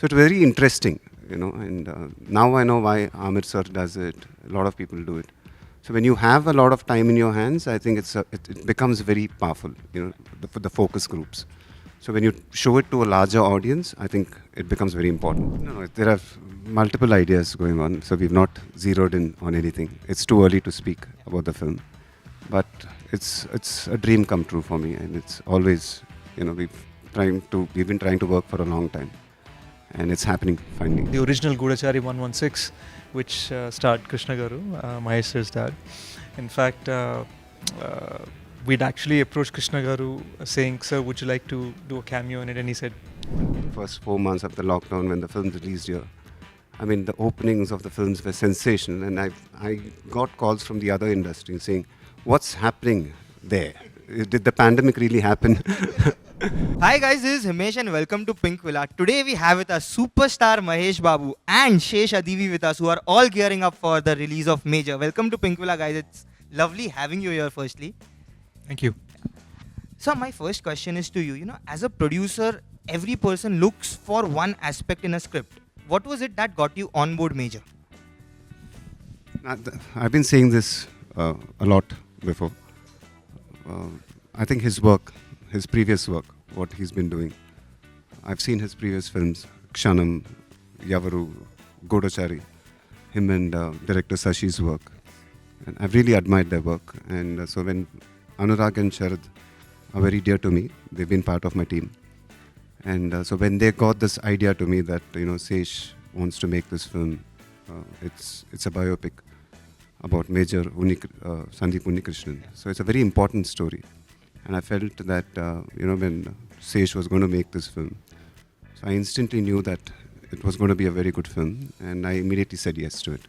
So it's very interesting, and now I know why Amir sir does it. A lot of people do it. So when you have a lot of time in your hands, I think it becomes very powerful, the focus groups. So when you show it to a larger audience, I think it becomes very important. No, there are multiple ideas going on, so we've not zeroed in on anything. It's too early to speak about the film, but it's a dream come true for me, and it's always, we've been trying to work for a long time, and it's happening finally. The original Goodachari 116, which starred Krishna Garu, Mahesh Sir's dad. In fact, we'd actually approached Krishna Garu saying, "Sir, would you like to do a cameo in it?" And he said, First 4 months of the lockdown when the film released here, I mean, the openings of the films were sensational, and I got calls from the other industry saying, "What's happening there? Did the pandemic really happen?" Hi guys, this is Himesh and welcome to Pinkvilla. Today we have with us superstar Mahesh Babu and Shesh Adivi with us, who are all gearing up for the release of Major. Welcome to Pinkvilla, guys. It's lovely having you here firstly. "Thank you." So my first question is to you. As a producer, every person looks for one aspect in a script. What was it that got you on board Major? I've been saying this a lot before. I think his work, his previous work, what he's been doing. I've seen his previous films, Kshanam, Yavaru, Godachari, him and director Sashi's work. And I've really admired their work. And so when Anurag and Sharad are very dear to me, they've been part of my team. And so when they got this idea to me that, Sesh wants to make this film, it's a biopic about Major Sandeep Unnikrishnan. So it's a very important story. And I felt that, when Sesh was going to make this film, so I instantly knew that it was going to be a very good film, and I immediately said yes to it.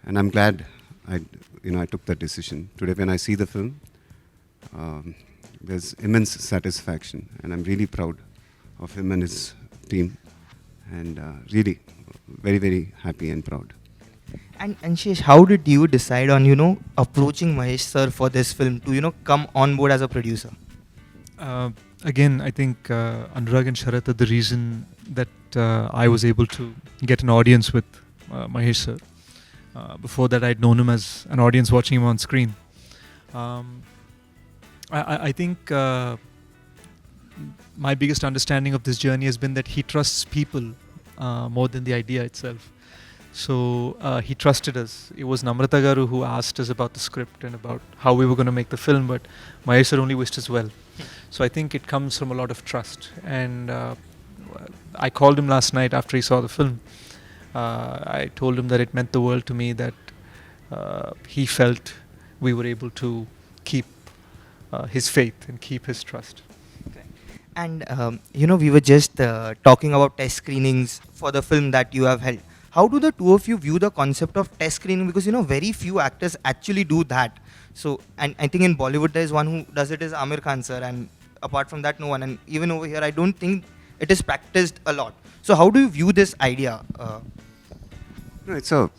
And I'm glad I took that decision. Today, when I see the film, there's immense satisfaction, and I'm really proud of him and his team, and really very, very happy and proud. And Shesh, how did you decide on, approaching Mahesh sir for this film to, come on board as a producer? Again, I think Anurag and Sharat are the reason that I was able to get an audience with Mahesh sir. Before that, I'd known him as an audience watching him on screen. I think my biggest understanding of this journey has been that he trusts people more than the idea itself. So he trusted us. It was Namrata Garu who asked us about the script and about how we were going to make the film, but Mahesh sir only wished us well. So I think it comes from a lot of trust. And I called him last night after he saw the film. I told him that it meant the world to me that he felt we were able to keep his faith and keep his trust. And, we were just talking about test screenings for the film that you have held. How do the two of you view the concept of test screening? Because, very few actors actually do that. So, and I think in Bollywood there is one who does it is Amir Khan sir, and apart from that, no one. And even over here, I don't think it is practiced a lot. So how do you view this idea? No, it's a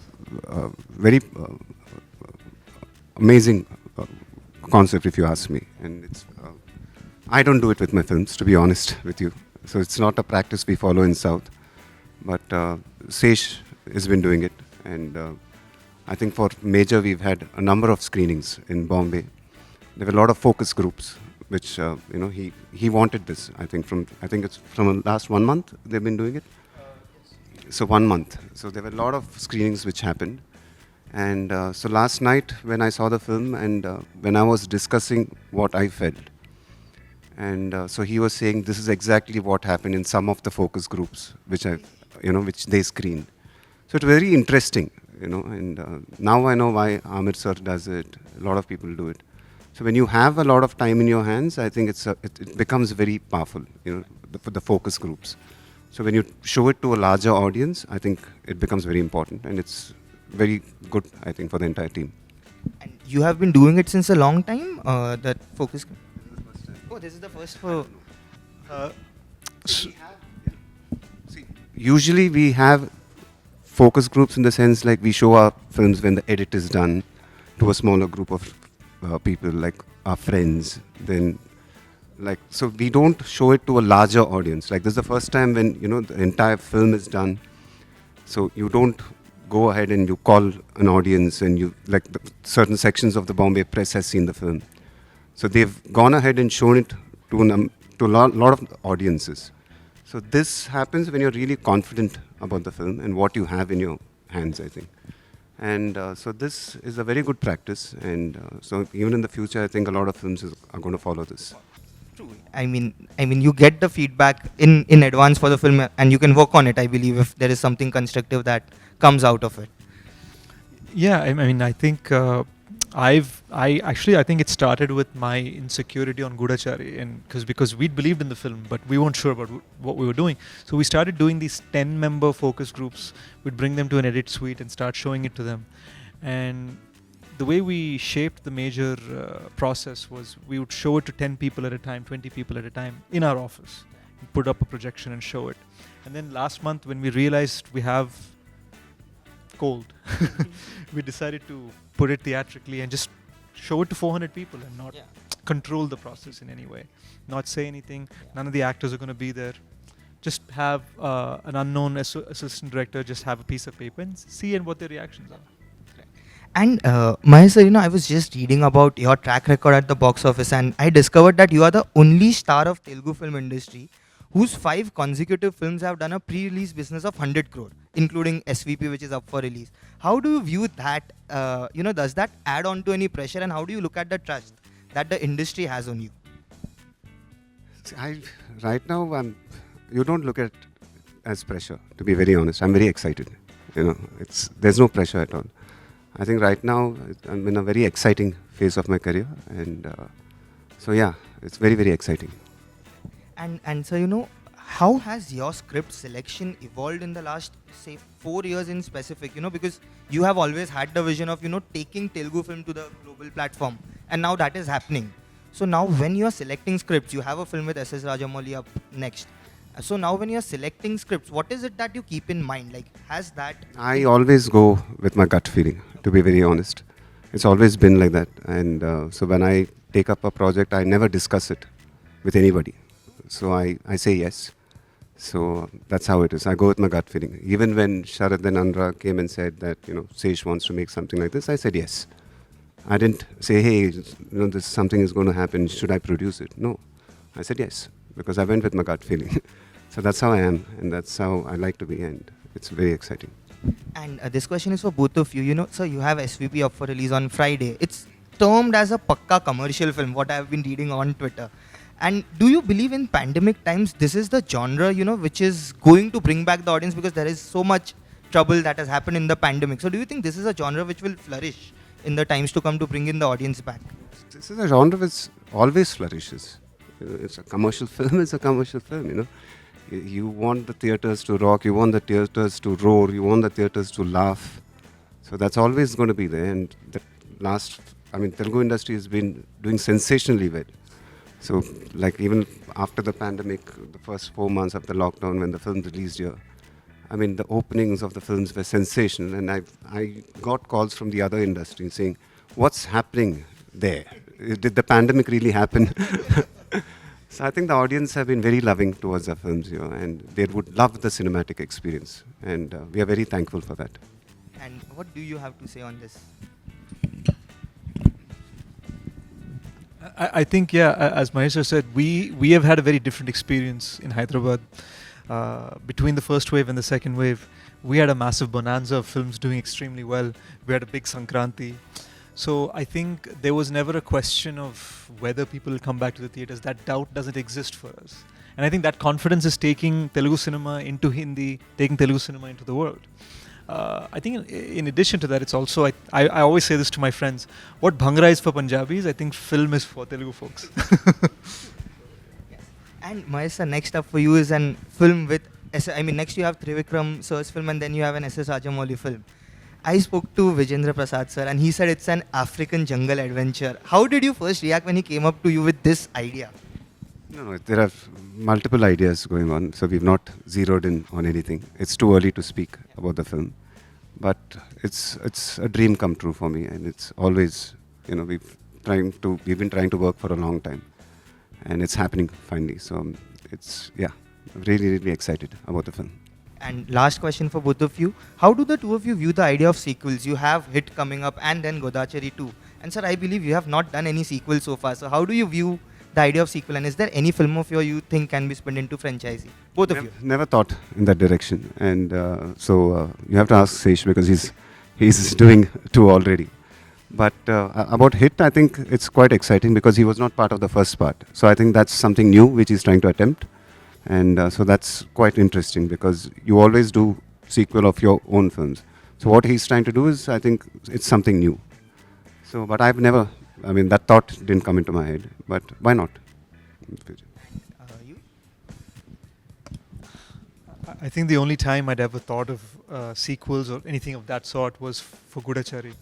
very amazing concept, if you ask me. And it's I don't do it with my films, to be honest with you. So it's not a practice we follow in South. But Sesh has been doing it, and I think for Major we've had a number of screenings in Bombay. There were a lot of focus groups, which he wanted this. I think it's from last 1 month they've been doing it. So 1 month. So there were a lot of screenings which happened, and so last night when I saw the film and when I was discussing what I felt. And so he was saying this is exactly what happened in some of the focus groups which they screened. So it's very interesting, and now I know why Amir sir does it. A lot of people do it. So when you have a lot of time in your hands, I think it becomes very powerful, the focus groups. So when you show it to a larger audience, I think it becomes very important, and it's very good, I think, for the entire team. And you have been doing it since a long time, that focus group? Oh, this is the first for... Usually we have focus groups in the sense like we show our films when the edit is done to a smaller group of people, like our friends. Then like, so we don't show it to a larger audience. Like, this is the first time when, the entire film is done. So you don't go ahead and you call an audience and you, like, certain sections of the Bombay press has seen the film. So they've gone ahead and shown it to a lot of audiences. So this happens when you're really confident about the film and what you have in your hands, I think. And so this is a very good practice. And so even in the future, I think a lot of films are going to follow this. True. I mean, you get the feedback in advance for the film, and you can work on it. I believe if there is something constructive that comes out of it. Yeah, I mean, I think I think it started with my insecurity on Goodachari, and because we'd believed in the film, but we weren't sure about what we were doing. So we started doing these 10-member focus groups. We'd bring them to an edit suite and start showing it to them. And the way we shaped the major process was we would show it to 10 people at a time, 20 people at a time in our office, put up a projection and show it. And then last month, when we realized we have cold, we decided to put it theatrically and just show it to 400 people and not control the process in any way, not say anything. None of the actors are going to be there. Just have an unknown assistant director just have a piece of paper and see and what their reactions are. And Mahesh sir, I was just reading about your track record at the box office, and I discovered that you are the only star of Telugu film industry whose 5 consecutive films have done a pre-release business of 100 crore, including SVP, which is up for release. How do you view that? Does that add on to any pressure, and how do you look at the trust that the industry has on you? Right now, you don't look at it as pressure, to be very honest. I'm very excited. There's no pressure at all. I think right now I'm in a very exciting phase of my career, and so yeah, it's very, very exciting. And so how has your script selection evolved in the last, say, 4 years in specific? Because you have always had the vision of taking Telugu film to the global platform, and now that is happening. So now when you are selecting scripts, you have a film with SS Rajamouli up next. So now when you're selecting scripts, what is it that you keep in mind? Like, has that... I always go with my gut feeling, to be very honest. It's always been like that. And so when I take up a project, I never discuss it with anybody. So I say yes. So that's how it is. I go with my gut feeling. Even when Sharad and Anurag came and said that, Sesh wants to make something like this, I said yes. I didn't say, hey, this something is going to happen. Should I produce it? No. I said yes, because I went with my gut feeling. So that's how I am, and that's how I like to be, and it's very exciting. And this question is for both of you. So you have SVP up for release on Friday. It's termed as a pakka commercial film, what I've been reading on Twitter. And do you believe in pandemic times, this is the genre, which is going to bring back the audience, because there is so much trouble that has happened in the pandemic. So do you think this is a genre which will flourish in the times to come to bring in the audience back? This is a genre which always flourishes. It's a commercial film, it's a commercial film, You want the theatres to rock, you want the theatres to roar, you want the theatres to laugh. So that's always going to be there. And Telugu industry has been doing sensationally well. So like even after the pandemic, the first 4 months of the lockdown when the film released here, the openings of the films were sensational. And I got calls from the other industry saying, what's happening there? Did the pandemic really happen? So I think the audience have been very loving towards our films here, and they would love the cinematic experience, and we are very thankful for that. And what do you have to say on this? I think, as Mahesh said, we have had a very different experience in Hyderabad. Between the first wave and the second wave, we had a massive bonanza of films doing extremely well. We had a big Sankranti. So I think there was never a question of whether people will come back to the theatres. That doubt doesn't exist for us. And I think that confidence is taking Telugu cinema into Hindi, taking Telugu cinema into the world. I think in addition to that, it's also, I always say this to my friends, what Bhangra is for Punjabis, I think film is for Telugu folks. Yes. And Mahesh sir, next up for you is a film with, next you have Trivikram sir's film, and then you have an SS Rajamouli film. I spoke to Vijendra Prasad sir, and he said it's an African jungle adventure. How did you first react when he came up to you with this idea? No, there are multiple ideas going on, so we've not zeroed in on anything. It's too early to speak about the film, but it's a dream come true for me, and it's always, we've been trying to work for a long time, and it's happening finally. So it's, yeah, really, really excited about the film. And last question for both of you. How do the two of you view the idea of sequels? You have Hit coming up and then Godachari 2. And sir, I believe you have not done any sequel so far. So how do you view the idea of sequel? And is there any film of yours you think can be spun into franchisee? Both of you. Never thought in that direction, and so you have to ask Sesh because he's doing 2 already. But about Hit, I think it's quite exciting because he was not part of the first part. So I think that's something new which he's trying to attempt. And so that's quite interesting because you always do sequel of your own films. So what he's trying to do is, I think it's something new. So, but I've never, I mean, that thought didn't come into my head, but why not? You? I think the only time I'd ever thought of sequels or anything of that sort was for Goodachari.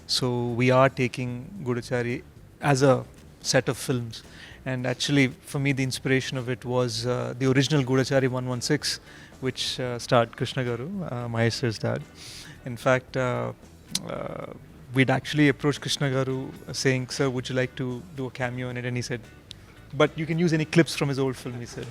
So we are taking Goodachari as a set of films. And actually, for me, the inspiration of it was the original Goodachari 116, which starred Krishna Garu, Mahesh's dad. In fact, we'd actually approached Krishna Garu saying, "Sir, would you like to do a cameo in it?" And he said, "But you can use any clips from his old film," he said.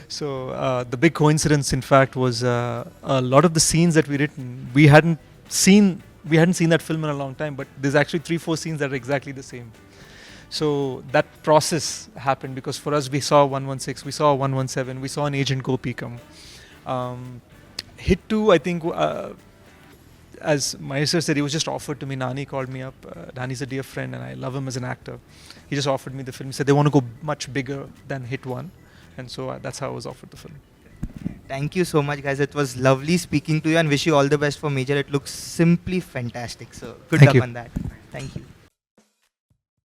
So the big coincidence, in fact, was a lot of the scenes that we written, we hadn't seen that film in a long time, but there's actually 3-4 scenes that are exactly the same. So that process happened because for us, we saw 116, we saw 117, we saw an Agent Gopi come. Hit 2, I think, as Mahesh said, he was just offered to me. Nani called me up. Nani's a dear friend and I love him as an actor. He just offered me the film. He said they want to go much bigger than Hit 1. And so that's how I was offered the film. Thank you so much, guys. It was lovely speaking to you and wish you all the best for Major. It looks simply fantastic. So good Thank luck you. on that. Thank you.